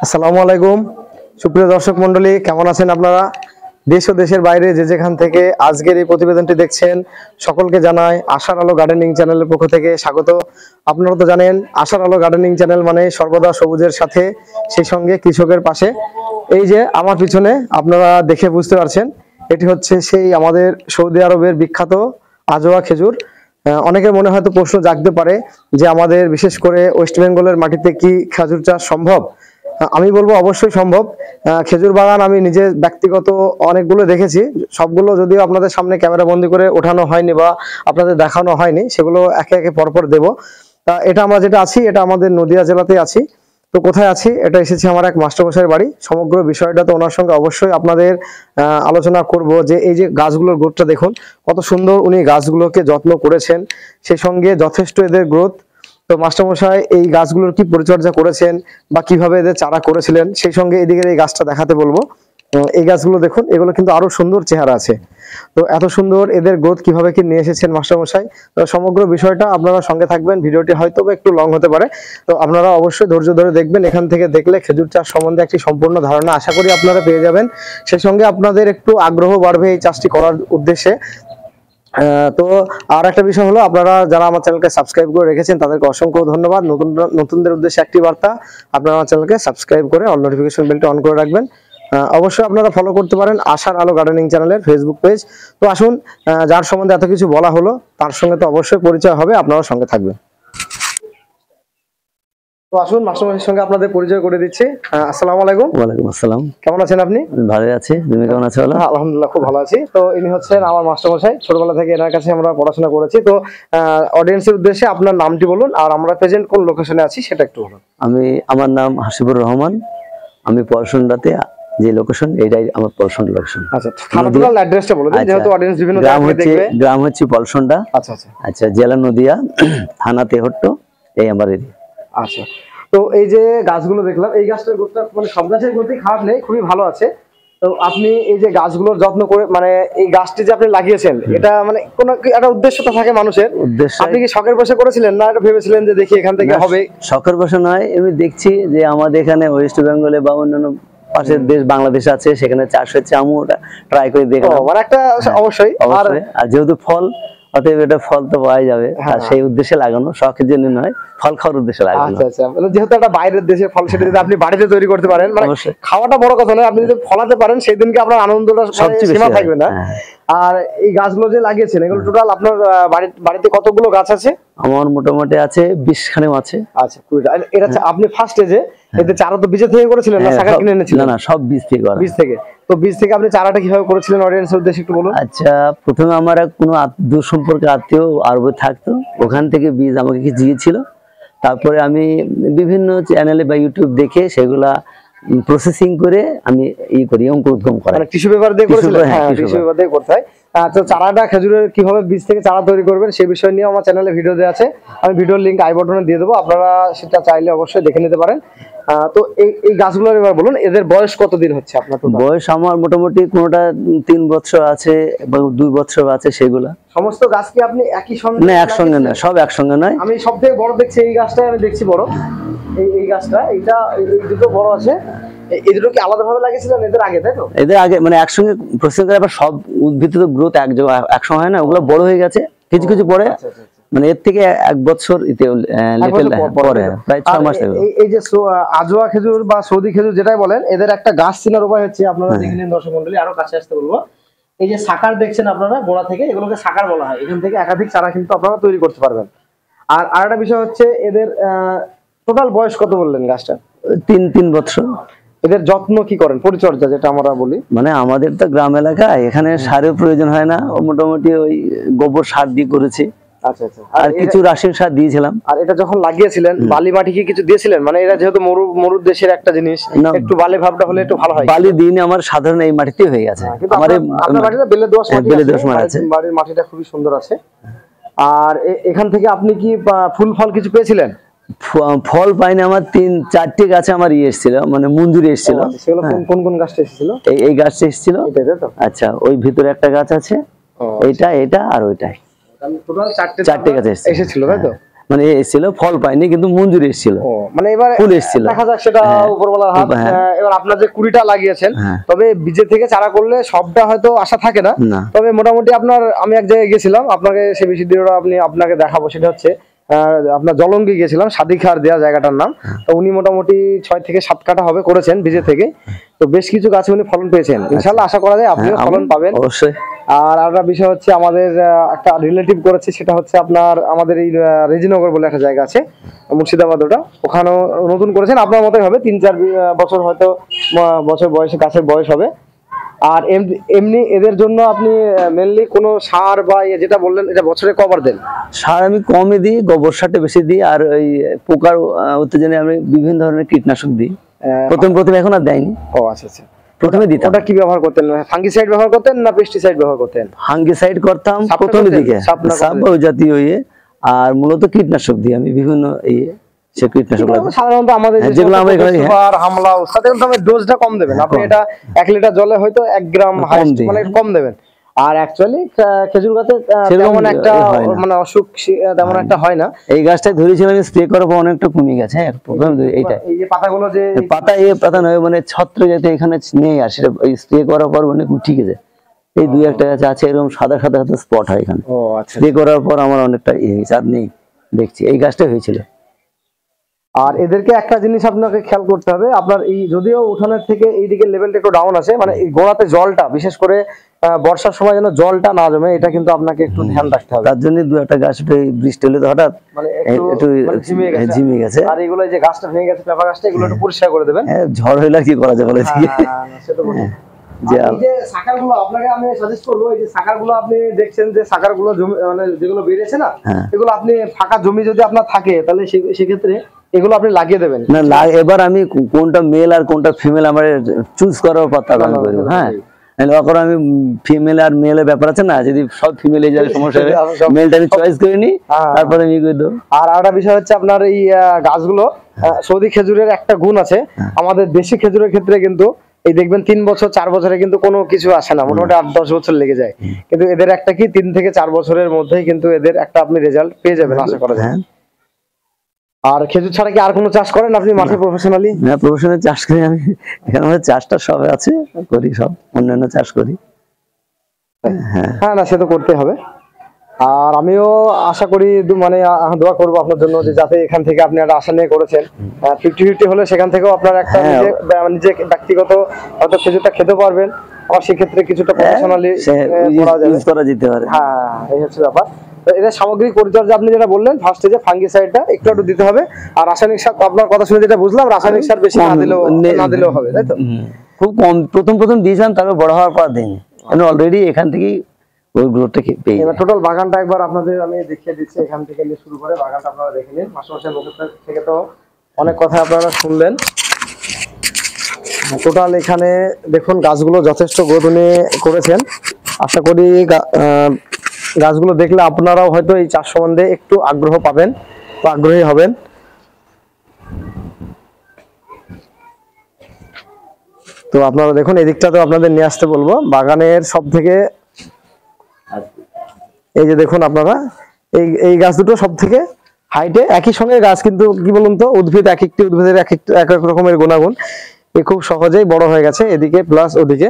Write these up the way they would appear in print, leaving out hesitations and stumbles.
আসসালামু আলাইকুম সুপ্রিয় দর্শক মণ্ডলী, কেমন আছেন আপনারা? দেশ ও দেশের বাইরে যে যেখান থেকে আজকের এই প্রতিবেদনটি দেখছেন সকলকে জানাই আশার আলো গার্ডেনিং চ্যানেলের পক্ষ থেকে স্বাগত। আপনারা তো জানেন আশার আলো গার্ডেনিং চ্যানেল মানে সর্বদা সবুজের সাথে, সেই সঙ্গে কৃষকের পাশে। এই যে আমার পিছনে আপনারা দেখে বুঝতে পারছেন, এটি হচ্ছে সেই আমাদের সৌদি আরবের বিখ্যাত আজোয়া খেজুর। অনেকের মনে হয়তো প্রশ্ন জাগতে পারে যে আমাদের বিশেষ করে ওয়েস্ট বেঙ্গলের মাটিতে কি খেজুর চাষ সম্ভব? আমি বলবো অবশ্যই সম্ভব। খেজুর বাগান আমি নিজে ব্যক্তিগত অনেকগুলো দেখেছি, সবগুলো যদিও আপনাদের সামনে ক্যামেরা বন্দি করে ওঠানো হয়নি বা আপনাদের দেখানো হয়নি, সেগুলো একে একে পরপর দেব। এটা আমরা যেটা আছি, এটা আমাদের নদিয়া জেলাতেই আছি। তো কোথায় আছি? এটা এসেছি আমার এক মাস্টারমশাইয়ের বাড়ি। সমগ্র বিষয়টা তো ওনার সঙ্গে অবশ্যই আপনাদের আলোচনা করব। যে এই যে গাছগুলোর গ্রোথটা দেখুন, কত সুন্দর উনি গাছগুলোকে যত্ন করেছেন, সেই সঙ্গে যথেষ্ট এদের গ্রোথ। তো মাস্টারমশাই এই গাছগুলোর কি পরিচর্যা করেছেন বা কিভাবে এদের চারা করেছিলেন, সেই সঙ্গে এদিকের এই গাছটা দেখাতে বলবো। এই গাছগুলো দেখুন, এগুলো কিন্তু আরো সুন্দর চেহারা আছে। তো এত সুন্দর এদের গ্রোথ কিভাবে কি নিয়ে এসেছেন মাস্টারমশাই, তো সমগ্র বিষয়টা আপনারা সঙ্গে থাকবেন। ভিডিওটি হয়তো একটু লং হতে পারে, তো আপনারা অবশ্যই ধৈর্য ধরে দেখবেন। এখান থেকে দেখলে খেজুর চাষ সম্বন্ধে একটি সম্পূর্ণ ধারণা আশা করি আপনারা পেয়ে যাবেন। সেই সঙ্গে আপনাদের একটু আগ্রহ বাড়বে এই চাষটি করার উদ্দেশ্যে। তো আর একটা বিষয় হলো, আপনারা যারা আমার চ্যানেলকে সাবস্ক্রাইব করে রেখেছেন তাদেরকে অসংখ্য ধন্যবাদ। নতুনদের উদ্দেশ্যে একটি বার্তা, আপনারা আমার চ্যানেলকে সাবস্ক্রাইব করে অল নোটিফিকেশন বেলটা অন করে রাখবেন। অবশ্যই আপনারা ফলো করতে পারেন আশার আলো গার্ডেনিং চ্যানেলের ফেসবুক পেজ। তো আসুন, যার সম্বন্ধে এত কিছু বলা হলো তার সঙ্গে তো অবশ্যই পরিচয় হবে, আপনারা সঙ্গে থাকবেন। তো আসুন, মাস্টারমশাইয়ের সঙ্গে আপনাদের পরিচয় করে দিচ্ছি। আসসালামু আলাইকুম। ওয়ালাইকুম আসসালাম। কেমন আছেন আপনি? ভালো আছি, তুমি কেমন আছো? আলহামদুলিল্লাহ, খুব ভালো আছি। তো ইনি হচ্ছেন আমার মাস্টারমশাই, ছোটবেলা থেকে এনার কাছে আমরা পড়াশোনা করেছি। তো অডিয়েন্সের উদ্দেশ্যে আপনার নামটি বলুন, আর আমরা প্রেজেন্ট কোন লোকেশনে আছি সেটা একটু বলুন। আমার নাম হাসিবুর রহমান। আমি পলসনডাতে, যে লোকেশন এটাই আমার পলসন লোকেশন। আচ্ছা, থানার অ্যাড্রেসটা বলে দিন, যেহেতু অডিয়েন্স বিভিন্ন জায়গায় দেখবে। গ্রাম হচ্ছে পলসনডা। আচ্ছা আচ্ছা আচ্ছা, জেলা নদিয়া, থানা তেহট্ট, এই আমার এরিয়া। আচ্ছা, তো এই যে গাছগুলো দেখলাম, এই গাছটার গ্রোথটা মানে সব গাছের গ্রোথই খারাপ নেই, খুবই ভালো আছে। তো আপনি এই যে গাছগুলোর যত্ন করে, মানে এই গাছটি যে আপনি লাগিয়েছেন, এটা মানে কোন একটা উদ্দেশ্য তো থাকে মানুষের। আপনি কি শখের বশে করেছিলেন, না এটা ভেবেছিলেন যে দেখি এখান থেকে হবে? শখের বশে নয়, আমি দেখছি যে আমাদের এখানে ওয়েস্ট বেঙ্গলে বা অন্যান্য পাশের দেশ বাংলাদেশ আছে, সেখানে চাষ হচ্ছে, আমি ওটা ট্রাই করে দেখলাম। মানে একটা অবশ্যই, আর যেহেতু ফল, অতএব এটা ফল তো পাওয়া যাবে, আর সেই উদ্দেশ্যে লাগানো, শখের জন্য নয়, ফল খাওয়ার উদ্দেশ্যে লাগানো। আচ্ছা আচ্ছা, যেহেতু একটা বাইরের দেশের ফল, সেটা যদি আপনি বাড়িতে তৈরি করতে পারেন, মানে খাওয়াটা বড় কথা নয়, আপনি যদি ফলাতে পারেন সেই দিনকে আপনার আনন্দটা সীমা থাকবে না। আর এই গাছগুলো যে লাগিয়েছেন, এগুলো টোটাল আপনার বাড়িতে কতগুলো গাছ আছে? আমার মোটামুটি আছে 20 খানেও আছে। আচ্ছা, এটা আপনি ফার্স্টে যে এতে চারা তো বীজ থেকে করেছিলেন না শাখা কিনে এনেছিলেন? না, সব বীজ থেকে করা। বীজ থেকে। তো বীজ থেকে আপনি চারাটা কিভাবে করেছিলেন অডিয়েন্সের উদ্দেশ্যে একটু বলুন। আচ্ছা, প্রথমে আমার কোনো দূর সম্পর্কে আত্মীয় আরবে থাকতো, ওখান থেকে বীজ আমাকে কি দিয়েছিল। তারপরে আমি বিভিন্ন চ্যানেলে বা ইউটিউব দেখে সেগুলা প্রসেসিং করে আমি করি, অঙ্কুরোদ্গম করি। মানে টিস্যু পেপার দিয়ে করেছিলেন? হ্যাঁ, টিস্যু পেপার দিয়ে করতে হয়। তো চারাটা খেজুরের কিভাবে বীজ থেকে চারা তৈরি করবেন সেই বিষয় নিয়ে আমার চ্যানেলে ভিডিও দেওয়া আছে, আমি ভিডিওর লিংক আই বাটনে দিয়ে দেবো, আপনারা সেটা চাইলে অবশ্যই দেখে নিতে পারেন। তো এই গাছগুলোর এবার বলুন, এদের বয়স কতদিন হচ্ছে আপনার? বয়স আমার মোটামুটি কোনোটা 3 বছর আছে এবং 2 বছর আছে। সেগুলা সমস্ত গাছ কি আপনি একই সঙ্গে? না, একসঙ্গে না, সব একসঙ্গে নয়। আমি সব থেকে বড় দেখছি এই গাছটাই, আমি দেখছি বড় এই গাছটা, এইটা, এই দুটো বড় আছে। এই দুটো কি আলাদা ভাবে লাগিয়েছিলেন এদের আগে, তাই তো? এদের আগে মানে একসঙ্গে প্রসেসিং করে, আবার সব উদ্ভিদ তো গ্রোথ একসঙ্গে হয় না, ওগুলো বড় হয়ে গেছে কিছু কিছু পরে। মানে এর থেকে 1 বছর পরে, প্রায় 6 মাস লাগে। এই যে আজোয়া খেজুর বা সৌদি খেজুর যেটাই বলেন, এদের একটা গাছ চেনার উপায় হচ্ছে, আপনারা দেখে নিন দর্শক মন্ডলী, আরো কাছে আসতে বলবো। এই যে সাকার দেখছেন আপনারা গোড়া থেকে, এগুলোকে সাকার বলা হয়। এখান থেকে একাধিক চারা কিন্তু আপনারা তৈরি করতে পারবেন। আর আরেকটা বিষয় হচ্ছে, এদের টোটাল বয়স কত বললেন গাছটা? 3 বছর। এদের যত্ন কি করেন, পরিচর্যা যেটা আমরা বলি? মানে আমাদের তো গ্রাম এলাকা, এখানে সারের প্রয়োজন হয় না, মোটামুটি ওই গোবর সার দিয়ে করেছি। আচ্ছা আচ্ছা, আর কিছু রাসায়নিক সার দিয়েছিলাম। আর এটা যখন লাগিয়েছিলেন বালি মাটি কি কিছু দিয়েছিলেন? মানে এটা যেহেতু মরুর দেশের একটা জিনিস, একটু বালি ভাবটা হলে একটু ভালো হয়। বালি দিন আমার সাধারণ এই মাটিতে হয়ে গেছে। আপনার মাটিতে বেলে দোআঁশ মাটি আছে, বাড়ির মাটিটা খুবই সুন্দর আছে। আর এখান থেকে আপনি কি ফুল ফল কিছু পেয়েছিলেন? ফল পাইনি, আমার 3-4টি গাছে আমার এসেছিল, মানে মঞ্জুরি এসেছিল। সেগুলো কোন কোন গাছটা এসেছিল? এই গাছটা এসেছিল। আচ্ছা, ওই ভিতরে একটা গাছ আছে, এটা আর ওইটাই, টোটাল 4টে গাছ এসেছিল, তাই তো? মানে এসেছিল, ফল পাইনি কিন্তু মঞ্জুরি এসেছিল, মানে এবার ফুল এসেছিল। দেখা যাক সেটা উপরওয়ালার হাত। এবার আপনার যে 20টা লাগিয়েছেন, তবে বীজের থেকে চারা করলে সবটা হয়তো আশা থাকে না, তবে মোটামুটি আপনার, আমি এক জায়গায় গেছিলাম, আপনাকে সে বেশি ভিডিওটা আপনাকে দেখাবো, সেটা হচ্ছে আপনার জলঙ্গি গেছিলাম, সাদিখার দেওয়া জায়গাটার নাম। তো উনি মোটামুটি 6 থেকে 7 কাঠা হবে করেছেন বীজের থেকে, তো বেশ কিছু গাছে উনি ফলন পেয়েছেন। ইনশাআল্লাহ আশা করা যায় আপনিও ফলন পাবেন অবশ্যই। আর একটা বিষয় হচ্ছে, আমাদের একটা রিলেটিভ করেছে, সেটা হচ্ছে আপনার আমাদের এই রেজিনগর বলে একটা জায়গা আছে মুর্শিদাবাদ, ওখানেও নতুন করেছেন, আপনার মতোই হবে, 3-4 বছর হয়তো বছর বয়সে গাছের বয়স হবে। আর এমনি এদের জন্য আপনি মেনলি কোনো সার বা যেটা বললেন, এটা বছরে কবার দেন? সার আমি কমই দিই, গোবর সারটা বেশি দিই, আর ওই পোকার উত্তেজনায় আমি বিভিন্ন ধরনের কীটনাশক দিই। প্রথম এখন আর দেয়নি। ও আচ্ছা আচ্ছা, প্রথমে দিতাম। ওটা কি ব্যবহার করতেন? ফাঙ্গিসাইড ব্যবহার করতেন না পেস্টিসাইড ব্যবহার করতেন? ফাঙ্গিসাইড করতাম প্রথমের দিকে, সাপ জাতীয় ইয়ে, আর মূলত কীটনাশক দিই আমি বিভিন্ন সে কীটনাশক সাধারণত আমাদের যেগুলো আমরা হামলা ওস্তাদ, এগুলো ডোজটা কম দেবেন আপনি। এটা 1 লিটার জলে হয়তো 1 গ্রাম মানে কম দেবেন। আর অ্যাকচুয়ালি খেজুর গাছে তেমন একটা মানে অসুখ তেমন একটা হয় না। এই গাছটাই ধরেছিলাম আমি, স্প্রে করার পর অনেকটা কমে গেছে। প্রথম এইটা, এই যে পাতাগুলো, যে পাতা নয়, মানে ছত্র যাতে এখানে নেই, আর সেটা স্প্রে করার পর মানে ঠিক আছে। এই 2-1টা গাছ আছে এরকম সাদা সাদা স্পট হয় এখানে। ও আচ্ছা, স্প্রে করার পর আমার অনেকটা আর নেই, দেখছি এই গাছটা হয়েছিল। আর এদেরকে একটা জিনিস আপনাকে খেয়াল করতে হবে, আপনার এই যদিও উঠানের থেকে এইদিকে লেভেলটা একটু ডাউন আছে, মানে এই গোড়াতে জলটা, বিশেষ করে বর্ষার সময় যেন জলটা না জমে, এটা কিন্তু আপনাকে একটু ধ্যান রাখতে হবে। তার জন্য 2-1টা গাছ বৃষ্টি হলে তো হঠাৎ মানে একটু ঝিমিয়ে গেছে। আর এগুলো যে গাছটা ভেঙে গেছে, পেঁপা গাছটা, এগুলো একটু পরিষ্কার করে দেবেন। ঝড় হইলে কি করা যাবে? যে সাকারগুলো আপনাকে আমি সাজেস্ট করবো, এই যে সাকারগুলো আপনি দেখছেন যে সাকারগুলো জমি মানে যেগুলো বেরিয়েছে না, এগুলো আপনি ফাঁকা জমি যদি আপনার থাকে, তাহলে সেক্ষেত্রে এগুলো আপনি লাগিয়ে দেবেন। না, এবার আমি কোনটা মেল আর কোনটা ফিমেল আমার চুজ করার কথা করব। হ্যাঁ, আমি ফিমেল আর মেলের ব্যাপার আছে না, যদি সব ফিমেল এই জায়গায় সমস্যা হবে, মেলটা আমি চয়েস করে নি, তারপরে আমি করে দেবো। আর একটা বিষয় হচ্ছে, আপনার এই গাছগুলো সৌদি খেজুরের একটা গুণ আছে, আমাদের দেশি খেজুরের ক্ষেত্রে কিন্তু এই দেখবেন 3 বছর 4 বছরে কিন্তু কোনো কিছু আসে না, মোটামুটি 8-10 বছর লেগে যায়। কিন্তু এদের একটা কি 3 থেকে 4 বছরের মধ্যেই কিন্তু এদের একটা আপনি রেজাল্ট পেয়ে যাবেন আশা করা যায়। আর খেজুর ছাড়া কি আর কোনো চাষ করেন আপনি মাঠে প্রফেশনালি? না, প্রফেশনাল চাষ করি আমি, এখানে আমাদের চাষটা সব আছে, করি সব অন্যান্য চাষ করি। হ্যাঁ, না সে তো করতে হবে। আর আমিও আশা করি, মানে দোয়া করবো আপনার জন্য, যে যাতে এখান থেকে আপনি একটা আশা নিয়ে করেছেন 50-50 হলে সেখান থেকেও আপনার একটা নিজে ব্যক্তিগত হয়তো খেজুরটা খেতে পারবেন, আবার সেক্ষেত্রে কিছুটা প্রফেশনালি করা যেতে পারে। হ্যাঁ, এই হচ্ছে ব্যাপার। এদের সামগ্রিক পরিচর্যা আপনি যেটা বললেন, ফার্স্টে যে ফাঙ্গিসাইডটা একটু দিতে হবে, আর রাসায়নিক সার, আপনার কথা শুনে যেটা বুঝলাম, রাসায়নিক সার বেশি না দিলেও হবে, তাই তো? খুব কম প্রথম দিয়েছিলাম, তারপর বড় হওয়ার পর দিইনি, আমি অলরেডি এখান থেকেই ওই গ্রোথটা পেয়ে। এবার টোটাল বাগানটা একবার আপনাদের আমি দেখিয়ে দিচ্ছি, এখান থেকে নিয়ে শুরু করে বাগানটা আপনারা দেখে নিন। মাস্টারমশাইয়ের মুখ থেকে তো অনেক কথা আপনারা শুনলেন। টোটাল এখানে দেখুন গাছগুলো যথেষ্ট গ্রোথ নিয়ে করেছেন। আশা করি গাছগুলো দেখলে আপনারাও হয়তো এই চাষ সম্বন্ধে একটু আগ্রহ পাবেন বা আগ্রহী হবেন। তো আপনারা দেখুন, এদিকটাতে আপনাদের নিয়ে আসতে বলবো। বাগানের সব থেকে এই যে দেখুন আপনারা, এই গাছ দুটো সব থেকে হাইটে, একই সঙ্গে গাছ, কিন্তু কি বলুন তো, উদ্ভিদ এক একটি উদ্ভিদের এক এক রকমের গুণাগুণ। খুব সহজেই বড় হয়ে গেছে, এদিকে প্লাস ওদিকে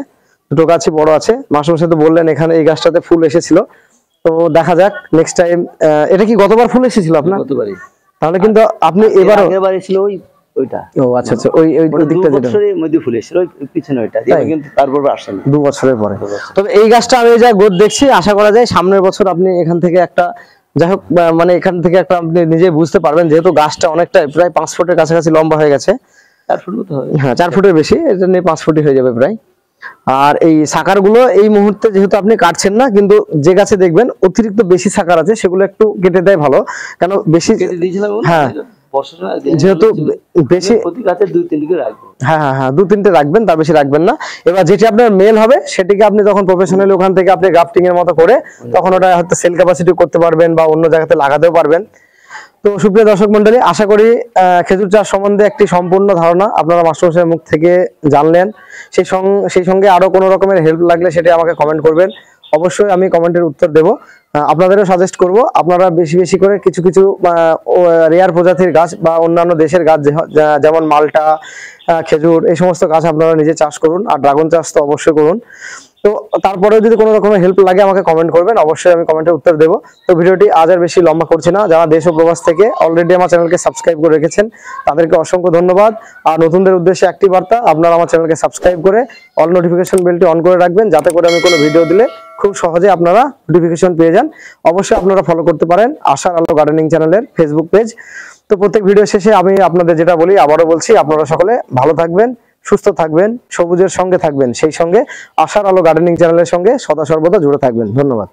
দুটো গাছই বড় আছে। মাস্টারমশাই তো বললেন এখানে এই গাছটাতে ফুল এসেছিল, তো দেখা যাক নেক্সট টাইম। এটা কি গতবার ফুল এসেছিল আপনার? গতবারই। তাহলে কিন্তু আপনি এবারও ছিল ওইটা। ও আচ্ছা আচ্ছা, ওই দিকটা যেটা মধ্যে ফুল এসেছিল, ওই পিছনে ওইটা, কিন্তু তারপর আসেনি 2 বছরের পরে। তবে এই গাছটা আমি যা গ্রোথ দেখছি, আশা করা যায় সামনের বছর আপনি এখান থেকে একটা, যাই হোক, মানে এখান থেকে একটা আপনি নিজে বুঝতে পারবেন, যেহেতু গাছটা অনেকটা প্রায় 5 ফুটের কাছাকাছি লম্বা হয়ে গেছে। 4 ফুট মতো হবে। হ্যাঁ, 4 ফুটের বেশি, এটা নিয়ে 5 ফুটই হয়ে যাবে প্রায়। আর এই সাকারগুলো এই মুহূর্তে যেহেতু আপনি কাটছেন না, কিন্তু যে গাছে দেখবেন অতিরিক্ত বেশি সাকার আছে, সেগুলো একটু কেটে দেয় ভালো, কেন বেশি হ্যাঁ, যেহেতু বেশি প্রতি গাছে 2-3টি রাখবেন। হ্যাঁ 2-3টে রাখবেন, তার বেশি রাখবেন না। এবার যেটি আপনার মেল হবে, সেটিকে আপনি তখন প্রফেশনালি ওখান থেকে আপনি গ্রাফটিং এর মতো করে তখন ওটা হয়তো সেল ক্যাপাসিটি করতে পারবেন বা অন্য জায়গাতে লাগাতেও পারবেন। তো সুপ্রিয় দর্শক মন্ডলী, আশা করি খেজুর চাষ সম্বন্ধে একটি সম্পূর্ণ ধারণা আপনারা মাস্টারমশাইয়ের মুখ থেকে জানলেন। সেই সঙ্গে আরো কোনো রকমের হেল্প লাগলে সেটা আমাকে কমেন্ট করবেন, অবশ্যই আমি কমেন্টের উত্তর দেব। আপনাদেরও সাজেস্ট করব আপনারা বেশি বেশি করে কিছু কিছু রেয়ার প্রজাতির গাছ বা অন্যান্য দেশের গাছ যেমন মালটা, খেজুর, এই সমস্ত গাছ আপনারা নিজে চাষ করুন। আর ড্রাগন চাষ তো অবশ্যই করুন। তো তারপরেও যদি কোনো রকমের হেল্প লাগে আমাকে কমেন্ট করবেন, অবশ্যই আমি কমেন্টে উত্তর দেবো। তো ভিডিওটি আজ আর বেশি লম্বা করছি না। যারা দেশ ও প্রবাস থেকে অলরেডি আমার চ্যানেলকে সাবস্ক্রাইব করে রেখেছেন তাদেরকে অসংখ্য ধন্যবাদ। আর নতুনদের উদ্দেশ্যে একটি বার্তা, আপনারা আমার চ্যানেলকে সাবস্ক্রাইব করে অল নোটিফিকেশন বেলটি অন করে রাখবেন, যাতে করে আমি কোনো ভিডিও দিলে খুব সহজে আপনারা নোটিফিকেশন পেয়ে যান। অবশ্যই আপনারা ফলো করতে পারেন আশার আলো গার্ডেনিং চ্যানেলের ফেসবুক পেজ। তো প্রত্যেক ভিডিও শেষে আমি আপনাদের যেটা বলি আবারও বলছি, আপনারা সকলে ভালো থাকবেন, সুস্থ থাকবেন, সবুজের সঙ্গে থাকবেন, সেই সঙ্গে আশার আলো গার্ডেনিং চ্যানেলের সঙ্গে সদা সর্বদা জুড়ে থাকবেন। ধন্যবাদ।